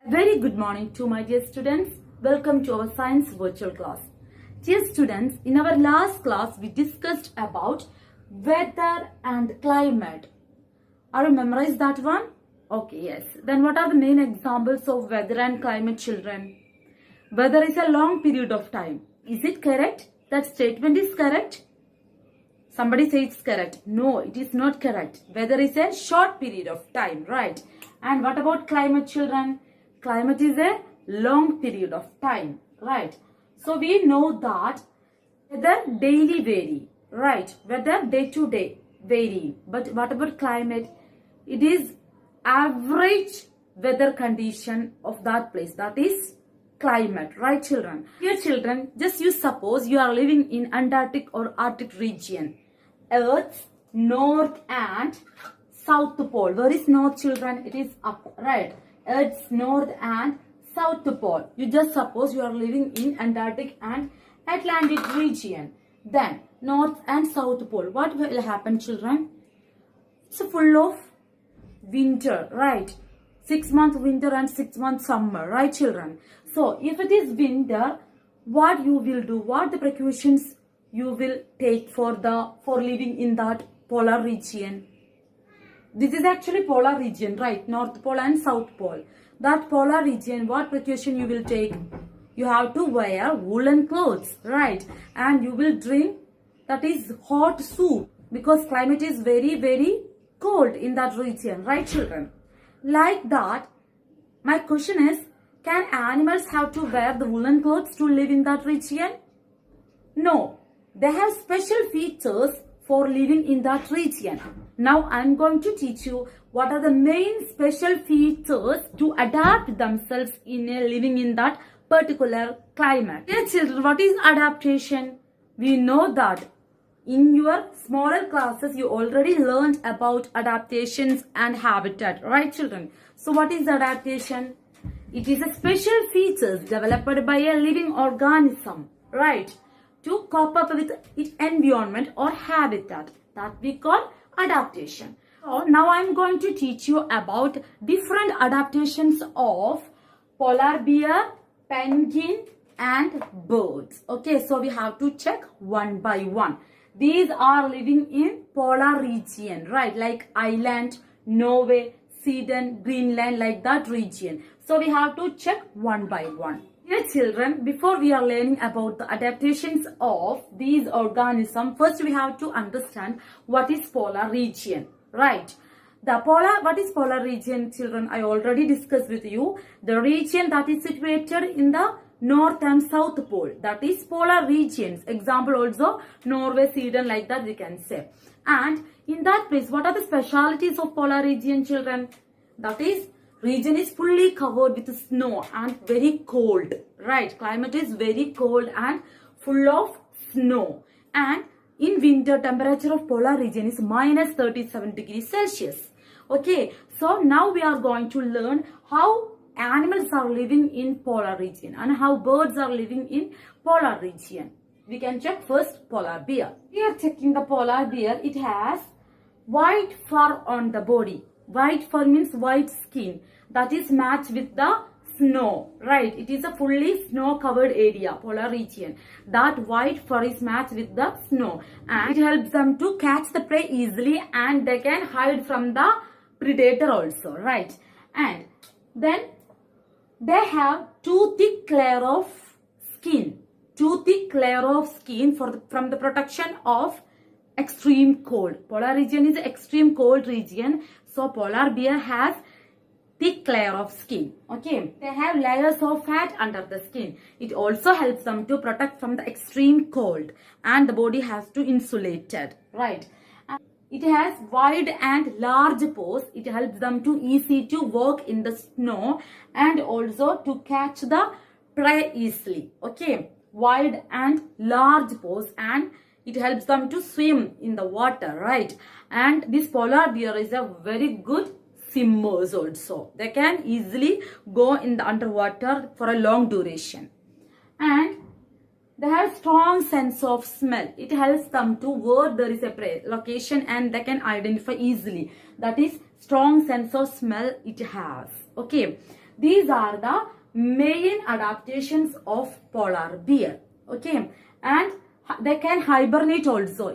Very good morning to my dear students. Welcome to our science virtual class. Dear students, in our last class we discussed about weather and climate. Are you memorized that one? Okay, yes. Then what are the main examples of weather and climate, children? Weather is a long period of time. Is it correct? That statement is correct? Somebody says it's correct. No, it is not correct. Weather is a short period of time, right? And what about climate, children? Climate is a long period of time, right? So we know that weather daily vary, right? Weather day to day vary. But what about climate? It is average weather condition of that place. That is climate, right, children? Dear children, just you suppose you are living in Antarctic or Arctic region. Earth's north and south pole. Where is north, children? It is up, right? Earth's north and south pole. You just suppose you are living in Antarctic and Atlantic region. Then north and south pole. What will happen, children? It's full of winter, right? 6 months winter and 6 months summer, right, children? So if it is winter, what you will do? What the precautions you will take for living in that polar region? This is actually polar region, right? North pole and south pole. That polar region, what precaution you will take? You have to wear woolen clothes, right? And you will drink, that is hot soup, because climate is very cold in that region, right, children? Like that, my question is, can animals have to wear the woolen clothes to live in that region? No, they have special features for living in that region. Now I am going to teach you what are the main special features to adapt themselves in living in that particular climate. Dear children, what is adaptation? We know that in your smaller classes you already learned about adaptations and habitat, right, children? So what is adaptation? It is a special features developed by a living organism, right, to cope up with its environment or habitat, that we call adaptation. So now I am going to teach you about different adaptations of polar bear, penguin and birds. Okay, so we have to check one by one. These are living in polar region, right, like Iceland, Norway, Sweden, Greenland, like that region. So we have to check one by one. Dear children, before we are learning about the adaptations of these organisms, first we have to understand what is polar region, right? What is polar region, children? I already discussed with you. The region that is situated in the north and south pole, that is polar regions. Example also Norway, Sweden, like that we can say. And in that place, what are the specialities of polar region, children? That is, region is fully covered with snow and very cold, right? Climate is very cold and full of snow. And in winter, temperature of polar region is minus 37 degrees Celsius. Okay, so now we are going to learn how animals are living in polar region and how birds are living in polar region. We can check first polar bear. We are checking the polar bear. It has white fur on the body. White fur means white skin that is matched with the snow, right? It is a fully snow covered area, polar region. That white fur is matched with the snow and it helps them to catch the prey easily and they can hide from the predator also, right? And then they have too thick layer of skin. Too thick layer of skin from the protection of extreme cold. Polar region is an extreme cold region. So polar bear has thick layer of skin. Okay, they have layers of fat under the skin. It also helps them to protect from the extreme cold and the body has to insulate it, right? And it has wide and large paws. It helps them to easy to walk in the snow and also to catch the prey easily. Okay, wide and large paws, and it helps them to swim in the water, right? And this polar bear is a very good swimmers also. They can easily go in the underwater for a long duration. And they have strong sense of smell. It helps them to where there is a prey location and they can identify easily. That is strong sense of smell it has. Okay. These are the main adaptations of polar bear. Okay, and they can hibernate also.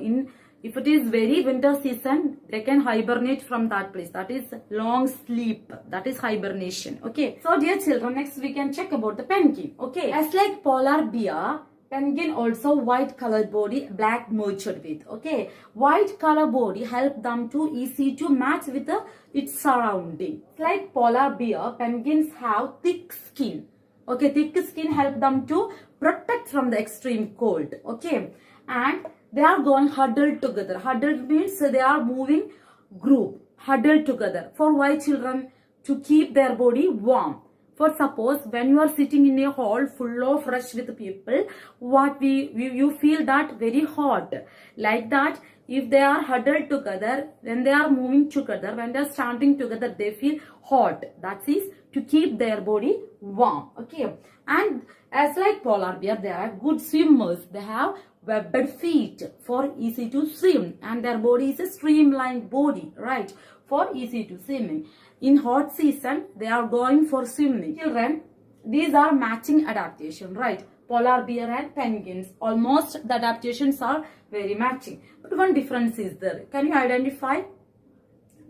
If it is very winter season, they can hibernate from that place. That is long sleep. That is hibernation. Okay. So dear children, next we can check about the penguin. Okay. As like polar bear, penguin also white color body, black merged with. Okay. White color body help them to easy to match with its surrounding. Like polar bear, penguins have thick skin. Okay. Thick skin help them to protect from the extreme cold. Okay. And they are going huddled together. Huddled means they are moving group, huddled together. For why children? To keep their body warm. For suppose when you are sitting in a hall full of rush with people, you feel that very hot. Like that, if they are huddled together, when they are moving together, when they are standing together, they feel hot. That is to keep their body warm. Okay. And as like polar bear, they are good swimmers. They have webbed feet for easy to swim, and their body is a streamlined body, right, for easy to swimming. In hot season, they are going for swimming. Children, these are matching adaptation, right? Polar bear and penguins, almost the adaptations are very matching, but one difference is there. Can you identify?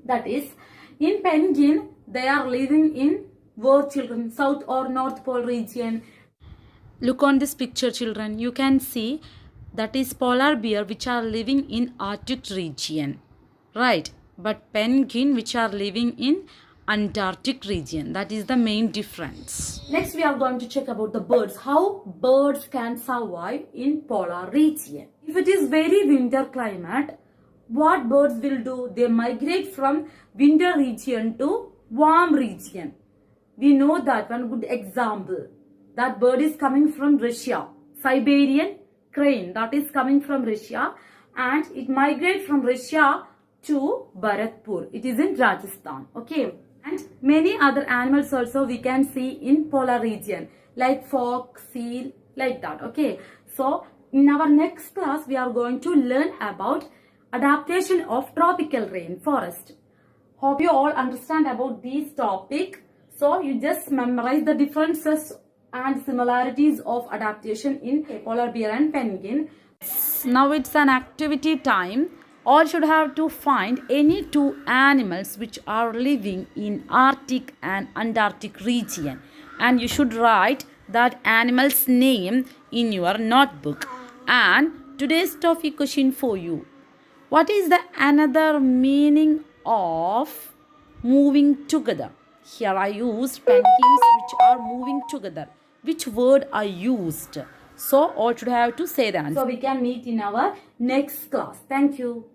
That is, in penguin, they are living in where children, South or North Pole region. Look on this picture, children. You can see that is polar bear which are living in Arctic region, right? But penguin which are living in Antarctic region. That is the main difference. Next we are going to check about the birds. How birds can survive in polar region. If it is very winter climate, what birds will do? They migrate from winter region to warm region. We know that one good example. That bird is coming from Russia. Siberian crane, that is coming from Russia, and it migrates from Russia to Bharatpur. It is in Rajasthan. Okay. And many other animals also we can see in polar region, like fox, seal, like that. Okay. So in our next class we are going to learn about adaptation of tropical rainforest. Hope you all understand about this topic. So you just memorize the differences and similarities of adaptation in polar bear and penguin. Now it's an activity time. All should have to find any two animals which are living in Arctic and Antarctic region, and you should write that animal's name in your notebook. And today's topic question for you: what is the another meaning of moving together? Here I used penguins which are moving together. Which word I used? So all should have to say the answer. So we can meet in our next class. Thank you.